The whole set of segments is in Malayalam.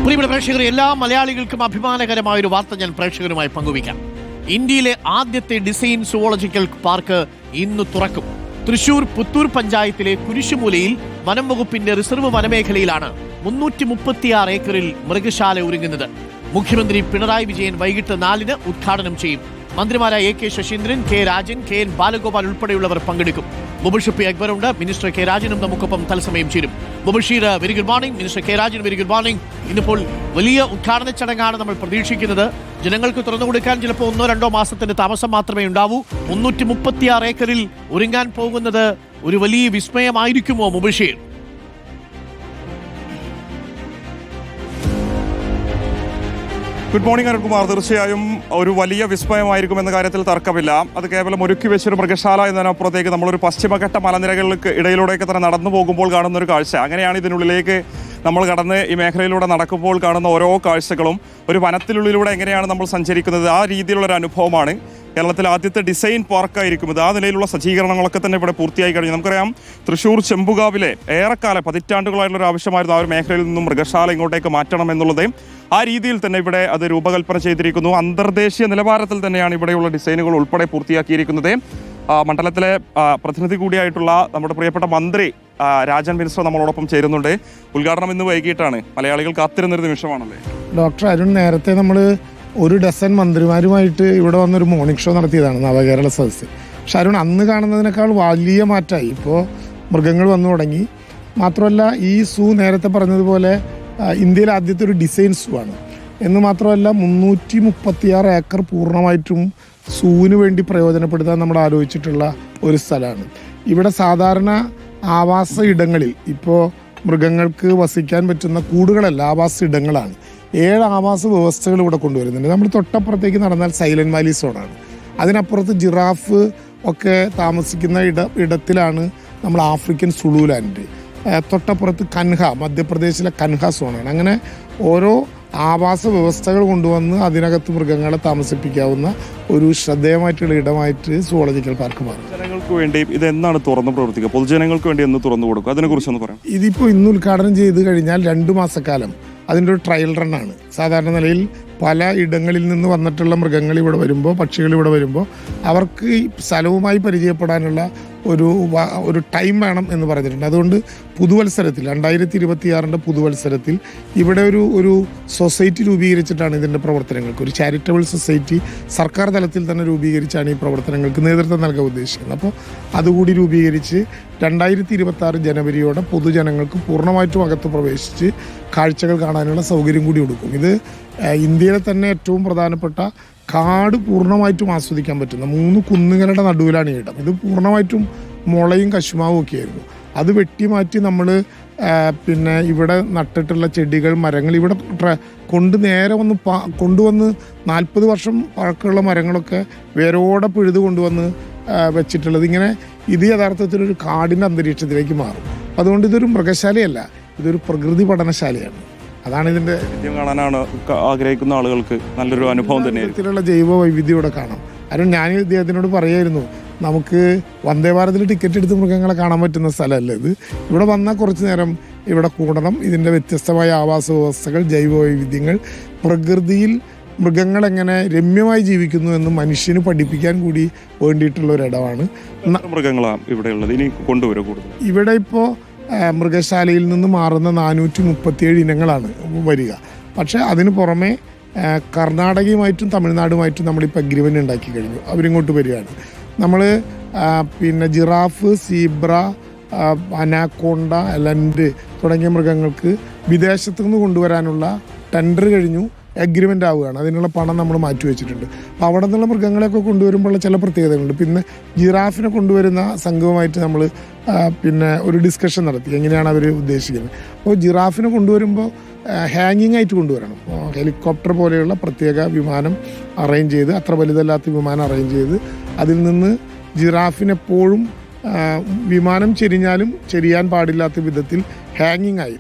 പ്രിയപ്പെട്ട പ്രേക്ഷകർ, എല്ലാ മലയാളികൾക്കും അഭിമാനകരമായ ഒരു വാർത്ത ഞാൻ പ്രേക്ഷകരുമായി പങ്കുവയ്ക്കാം. ഇന്ത്യയിലെ ആദ്യത്തെ ഡിസൈൻ സുവോളജിക്കൽ പാർക്ക് ഇന്ന് തുറക്കും. തൃശൂർ പുത്തൂർ പഞ്ചായത്തിലെ കുരിശുമൂലയിൽ വനം വകുപ്പിന്റെ റിസർവ് വനമേഖലയിലാണ് 336 ഏക്കറിൽ മൃഗശാല ഒരുങ്ങുന്നത്. മുഖ്യമന്ത്രി പിണറായി വിജയൻ വൈകിട്ട് 4-ന് ഉദ്ഘാടനം ചെയ്യും. മന്ത്രിമാരായ AK Saseendran, K Rajan, KN Balagopal ഉൾപ്പെടെയുള്ളവർ പങ്കെടുക്കും. മുബഷീർ അക്ബർ ഉണ്ട്. മിനിസ്റ്റർ K രാജനും നമുക്കൊപ്പം തത്സമയം ചേരും. Mubasheer, very good morning. Minister K Rajan, very good morning. ഇന്നിപ്പോൾ വലിയ ഉദ്ഘാടന ചടങ്ങാണ് നമ്മൾ പ്രതീക്ഷിക്കുന്നത്. ജനങ്ങൾക്ക് തുറന്നു കൊടുക്കാൻ ചിലപ്പോൾ 1-2 മാസത്തിന്റെ താമസം മാത്രമേ ഉണ്ടാവൂ. 336 ഏക്കറിൽ ഒരുങ്ങാൻ പോകുന്നത് ഒരു വലിയ വിസ്മയമായിരിക്കുമോ മുബഷീർ? Good morning Arunkumar. തീർച്ചയായും ഒരു വലിയ വിസ്മയമായിരിക്കും എന്ന കാര്യത്തിൽ തർക്കമില്ല. അത് കേവലം ഒരുക്കി വെച്ചൊരു മൃഗശാല എന്നതിനപ്പുറത്തേക്ക് നമ്മളൊരു പശ്ചിമഘട്ട മലനിരകൾക്ക് ഇടയിലൂടെയൊക്കെ തന്നെ നടന്നു പോകുമ്പോൾ കാണുന്ന ഒരു കാഴ്ച. അങ്ങനെയാണ് ഇതിനുള്ളിലേക്ക് നമ്മൾ കടന്ന് ഈ മേഖലയിലൂടെ നടക്കുമ്പോൾ കാണുന്ന ഓരോ കാഴ്ചകളും ഒരു വനത്തിനുള്ളിലൂടെ എങ്ങനെയാണ് നമ്മൾ സഞ്ചരിക്കുന്നത്, ആ രീതിയിലുള്ളൊരു അനുഭവമാണ്. കേരളത്തിലെ ആദ്യത്തെ ഡിസൈൻ പാർക്കായിരിക്കും ഇത്. ആ നിലയിലുള്ള സജ്ജീകരണങ്ങളൊക്കെ തന്നെ ഇവിടെ പൂർത്തിയായി കഴിഞ്ഞു. നമുക്കറിയാം, തൃശ്ശൂർ ചെമ്പുകാവിലെ ഏറെക്കാലം പതിറ്റാണ്ടുകളായിട്ടുള്ള ഒരു ആവശ്യമായിരുന്നു ആ ഒരു മേഖലയിൽ നിന്നും മൃഗശാല ഇങ്ങോട്ടേക്ക് മാറ്റണം എന്നുള്ളത്. ആ രീതിയിൽ തന്നെ ഇവിടെ അത് രൂപകൽപ്പന ചെയ്തിരിക്കുന്നു. അന്തർദേശീയ നിലവാരത്തിൽ തന്നെയാണ് ഇവിടെയുള്ള ഡിസൈനുകൾ ഉൾപ്പെടെ പൂർത്തിയാക്കിയിരിക്കുന്നത്. മണ്ഡലത്തിലെ പ്രതിനിധി കൂടിയായിട്ടുള്ള നമ്മുടെ പ്രിയപ്പെട്ട മന്ത്രി രാജൻ മിനിസ്റ്റർ നമ്മളോടൊപ്പം ചേരുന്നുണ്ട്. ഉദ്ഘാടനം ഇന്ന് വൈകിട്ടാണ്. മലയാളികൾ കാത്തിരുന്നൊരു നിമിഷമാണല്ലേ? ഡോക്ടർ അരുൺ, നേരത്തെ നമ്മൾ 1 ഡസൻ മന്ത്രിമാരുമായിട്ട് ഇവിടെ വന്നൊരു മോർണിംഗ് ഷോ നടത്തിയതാണ് നവകേരള സദസ്സ്. പക്ഷെ അരുൺ, അന്ന് കാണുന്നതിനേക്കാൾ വലിയ മാറ്റമായി. ഇപ്പോൾ മൃഗങ്ങൾ വന്നു തുടങ്ങി. മാത്രമല്ല, ഈ സൂ നേരത്തെ പറഞ്ഞതുപോലെ ഇന്ത്യയിലെ ആദ്യത്തെ ഒരു ഡിസൈൻ സൂ ആണ് എന്ന് മാത്രമല്ല 336 ഏക്കർ പൂർണ്ണമായിട്ടും സൂവിന് വേണ്ടി പ്രയോജനപ്പെടുത്താൻ നമ്മൾ ആലോചിച്ചിട്ടുള്ള ഒരു സ്ഥലമാണ്. ഇവിടെ സാധാരണ ആവാസ ഇടങ്ങളിൽ ഇപ്പോൾ മൃഗങ്ങൾക്ക് വസിക്കാൻ പറ്റുന്ന കൂടുകളല്ല, ആവാസ ഇടങ്ങളാണ്. 7 ആവാസ വ്യവസ്ഥകൾ ഇവിടെ കൊണ്ടുവരുന്നുണ്ട്. നമ്മൾ തൊട്ടപ്പുറത്തേക്ക് നടന്നാൽ സൈലന്റ് വാലി സോണാണ്. അതിനപ്പുറത്ത് ജിറാഫ് ഒക്കെ താമസിക്കുന്ന ഇടത്തിലാണ് നമ്മൾ ആഫ്രിക്കൻ സുളു ലാൻഡ്. തൊട്ടപ്പുറത്ത് കൻഹ, മധ്യപ്രദേശിലെ കൻഹ സോണാണ്. അങ്ങനെ ഓരോ ആവാസ വ്യവസ്ഥകൾ കൊണ്ടുവന്ന് അതിനകത്ത് മൃഗങ്ങളെ താമസിപ്പിക്കാവുന്ന ഒരു ശ്രദ്ധേയമായിട്ടുള്ള ഇടമായിട്ട് സുവോളജിക്കൽ പാർക്ക് മാറും. ജനങ്ങൾക്ക് വേണ്ടി ഇത് എന്നാണ് തുറന്ന് പ്രവർത്തിക്കുക? പൊതുജനങ്ങൾക്ക് വേണ്ടി എന്ന് തുറന്നു കൊടുക്കും? അതിനെക്കുറിച്ചൊന്ന് പറയാം. ഇതിപ്പോൾ ഇന്ന് ഉദ്ഘാടനം ചെയ്ത് കഴിഞ്ഞാൽ 2 മാസക്കാലം അതിൻ്റെ ഒരു ട്രയൽ റണ്ണാണ്. സാധാരണ നിലയിൽ പല ഇടങ്ങളിൽ നിന്ന് വന്നിട്ടുള്ള മൃഗങ്ങൾ ഇവിടെ വരുമ്പോൾ, പക്ഷികൾ ഇവിടെ വരുമ്പോൾ അവർക്ക് ഈ സ്ഥലവുമായി പരിചയപ്പെടാനുള്ള ഒരു ടൈം വേണം എന്ന് പറഞ്ഞിട്ടുണ്ട്. അതുകൊണ്ട് പുതുവത്സരത്തിൽ 2026 പുതുവത്സരത്തിൽ ഇവിടെ ഒരു സൊസൈറ്റി രൂപീകരിച്ചിട്ടാണ് ഇതിൻ്റെ പ്രവർത്തനങ്ങൾക്ക്, ഒരു ചാരിറ്റബിൾ സൊസൈറ്റി സർക്കാർ തലത്തിൽ തന്നെ രൂപീകരിച്ചാണ് ഈ പ്രവർത്തനങ്ങൾക്ക് നേതൃത്വം നൽകാൻ ഉദ്ദേശിക്കുന്നത്. അപ്പോൾ അതുകൂടി രൂപീകരിച്ച് 2026 ജനുവരിയോടെ പൊതുജനങ്ങൾക്ക് പൂർണ്ണമായിട്ടും അകത്ത് പ്രവേശിച്ച് കാഴ്ചകൾ കാണാനുള്ള സൗകര്യം കൂടി കൊടുക്കും. ഇത് ഇന്ത്യയിലെ തന്നെ ഏറ്റവും പ്രധാനപ്പെട്ട കാട് പൂർണ്ണമായിട്ടും ആസ്വദിക്കാൻ പറ്റുന്ന 3 കുന്നുകളുടെ നടുവിലാണ് ഈ ഇടം. ഇത് പൂർണ്ണമായിട്ടും മുളയും കശുമാവും ഒക്കെ ആയിരുന്നു. അത് വെട്ടിമാറ്റി നമ്മൾ പിന്നെ ഇവിടെ നട്ടിട്ടുള്ള ചെടികൾ, മരങ്ങൾ ഇവിടെ നേരെ കൊണ്ടുവന്ന് 40 വർഷം പഴക്കമുള്ള മരങ്ങളൊക്കെ വേരോടെ പിഴുത് കൊണ്ടുവന്ന് വെച്ചിട്ടുള്ളത്. ഇങ്ങനെ ഇത് യഥാർത്ഥത്തിലൊരു കാടിൻ്റെ അന്തരീക്ഷത്തിലേക്ക് മാറും. അതുകൊണ്ട് ഇതൊരു മൃഗശാലയല്ല, ഇതൊരു പ്രകൃതി പഠനശാലയാണ്. അതാണ് ഇതിൻ്റെ കാണാനാണ് ആഗ്രഹിക്കുന്ന ആളുകൾക്ക് നല്ലൊരു അനുഭവം തന്നെയാണ്. ജൈവ വൈവിധ്യം ഇവിടെ കാണാം. കാരണം ഞാൻ ഇദ്ദേഹത്തിനോട് പറയായിരുന്നു, നമുക്ക് വന്ദേ ഭാരതിൽ ടിക്കറ്റ് എടുത്ത് മൃഗങ്ങളെ കാണാൻ പറ്റുന്ന സ്ഥലമല്ല ഇത്. ഇവിടെ വന്നാൽ കുറച്ച് നേരം ഇവിടെ കൂടണം. ഇതിൻ്റെ വ്യത്യസ്തമായ ആവാസ വ്യവസ്ഥകൾ, ജൈവ വൈവിധ്യങ്ങൾ, പ്രകൃതിയിൽ മൃഗങ്ങൾ എങ്ങനെ രമ്യമായി ജീവിക്കുന്നു എന്ന് മനുഷ്യന് പഠിപ്പിക്കാൻ കൂടി വേണ്ടിയിട്ടുള്ള ഒരിടമാണ്. മൃഗങ്ങളാണ് ഇവിടെ ഉള്ളത്. ഇനി കൊണ്ടുവരും കൂടുതൽ. ഇവിടെ ഇപ്പോൾ മൃഗശാലയിൽ നിന്ന് മാറുന്ന 437 ഇനങ്ങളാണ് വരിക. പക്ഷേ അതിന് പുറമെ കർണാടകയുമായിട്ടും തമിഴ്നാടുമായിട്ടും നമ്മളിപ്പോൾ അഗ്രിമെൻ്റ് ഉണ്ടാക്കി കഴിഞ്ഞു. അവരിങ്ങോട്ട് വരികയാണ്. നമ്മൾ പിന്നെ ജിറാഫ്, സീബ്ര, അനാക്കോണ്ട, എലൻഡ് തുടങ്ങിയ മൃഗങ്ങൾക്ക് വിദേശത്തു നിന്ന് കൊണ്ടുവരാനുള്ള ടെൻഡർ കഴിഞ്ഞു, അഗ്രിമെൻ്റ് ആവുകയാണ്. അതിനുള്ള പണം നമ്മൾ മാറ്റിവെച്ചിട്ടുണ്ട്. അപ്പോൾ അവിടെ നിന്നുള്ള മൃഗങ്ങളെയൊക്കെ കൊണ്ടുവരുമ്പോഴുള്ള ചില പ്രത്യേകതകളുണ്ട്. പിന്നെ ജിറാഫിനെ കൊണ്ടുവരുന്ന സംഘവുമായിട്ട് നമ്മൾ പിന്നെ ഒരു ഡിസ്കഷൻ നടത്തി, എങ്ങനെയാണ് അവർ ഉദ്ദേശിക്കുന്നത്. അപ്പോൾ ജിറാഫിനെ കൊണ്ടുവരുമ്പോൾ ഹാങ്ങിങ് ആയിട്ട് കൊണ്ടുവരണം. ഹെലികോപ്റ്റർ പോലെയുള്ള പ്രത്യേക വിമാനം അറേഞ്ച് ചെയ്ത്, അത്ര വലുതല്ലാത്ത വിമാനം അറേഞ്ച് ചെയ്ത് അതിൽ നിന്ന് ജിറാഫിനെപ്പോഴും വിമാനം ചെരിഞ്ഞാലും ചെരിയാൻ പാടില്ലാത്ത വിധത്തിൽ ഹാങ്ങിങ് ആയി,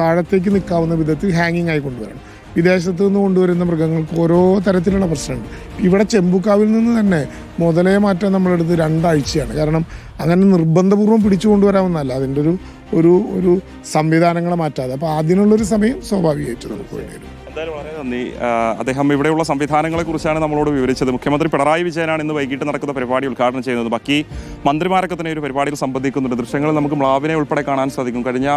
താഴത്തേക്ക് നിൽക്കാവുന്ന വിധത്തിൽ ഹാങ്ങിങ് ആയി കൊണ്ടുവരണം. വിദേശത്ത് നിന്ന് കൊണ്ടുവരുന്ന മൃഗങ്ങൾക്ക് ഓരോ തരത്തിലുള്ള പ്രശ്നമുണ്ട്. ഇവിടെ ചെമ്പുക്കാവിൽ നിന്ന് തന്നെ മുതലേ മാറ്റാൻ നമ്മളെടുത്ത് 2 ആഴ്ചയാണ്. കാരണം അങ്ങനെ നിർബന്ധപൂർവ്വം പിടിച്ചു കൊണ്ടുവരാമെന്നല്ല, അതിൻ്റെ ഒരു ഒരു സംവിധാനങ്ങളെ മാറ്റാതെ. അപ്പോൾ അതിനുള്ളൊരു സമയം സ്വാഭാവികമായിട്ട് നമുക്ക് വേണ്ടി വരും. എന്തായാലും വളരെ നന്ദി. അദ്ദേഹം ഇവിടെയുള്ള സംവിധാനങ്ങളെ കുറിച്ചാണ് നമ്മളോട് വിവരിച്ചത്. മുഖ്യമന്ത്രി പിണറായി വിജയനാണ് ഇന്ന് വൈകിട്ട് നടക്കുന്ന പരിപാടി ഉദ്ഘാടനം ചെയ്യുന്നത്. ബാക്കി മന്ത്രിമാരൊക്കെ തന്നെ ഒരു പരിപാടിയിൽ സംബന്ധിക്കുന്നുണ്ട്. ദൃശ്യങ്ങൾ നമുക്ക് മ്ലാവിനെ ഉൾപ്പെടെ കാണാൻ സാധിക്കും. കഴിഞ്ഞ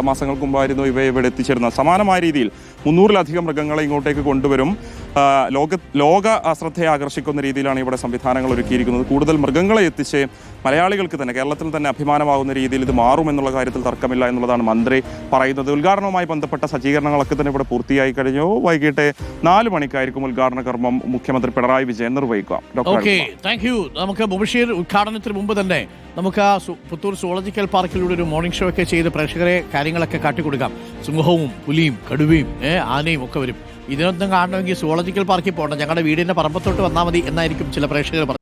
മാസങ്ങൾക്ക് മുമ്പായിരുന്നു ഇവിടെ എത്തിച്ചേരുന്നത്. സമാനമായ രീതിയിൽ 300-ലധികം മൃഗങ്ങളെ ഇങ്ങോട്ടേക്ക് കൊണ്ടുവരും. ലോക ശ്രദ്ധയെ ആകർഷിക്കുന്ന രീതിയിലാണ് ഇവിടെ സംവിധാനങ്ങൾ ഒരുക്കിയിരിക്കുന്നത്. കൂടുതൽ മൃഗങ്ങളെ എത്തിച്ച് മലയാളികൾക്ക് തന്നെ കേരളത്തിൽ തന്നെ അഭിമാനമാകുന്ന രീതിയിൽ ഇത് മാറുമെന്നുള്ള കാര്യത്തിൽ തർക്കമില്ല എന്നുള്ളതാണ് മന്ത്രി പറയുന്നത്. ഉദ്ഘാടനവുമായി ബന്ധപ്പെട്ട സജ്ജീകരണങ്ങളൊക്കെ തന്നെ ഇവിടെ പൂർത്തിയായി കഴിഞ്ഞു. വൈകിട്ട് 4 മണിക്കായിരിക്കും ഉദ്ഘാടന കർമ്മം മുഖ്യമന്ത്രി പിണറായി വിജയൻ നിർവഹിക്കുക. Okay, thank you. നമുക്ക് മുബഷീർ ഉദ്ഘാടനത്തിന് മുമ്പ് തന്നെ നമുക്ക് ആ പുത്തൂർ സുവോളജിക്കൽ പാർക്കിലൂടെ ഒരു മോർണിംഗ് ഷോ ഒക്കെ ചെയ്ത് പ്രേക്ഷകരെ കാര്യങ്ങളൊക്കെ കാട്ടിക്കൊടുക്കാം. സിംഹവും പുലിയും കടുവയും ആനയും ഒക്കെ വരും. ഇതിനൊന്നും കാണണമെങ്കിൽ സുവോളജിക്കൽ പാർക്കിൽ പോകണം, ഞങ്ങളുടെ വീടിന്റെ പറമ്പത്തോട്ട് വന്നാൽ മതി എന്നായിരിക്കും ചില പ്രേക്ഷകർ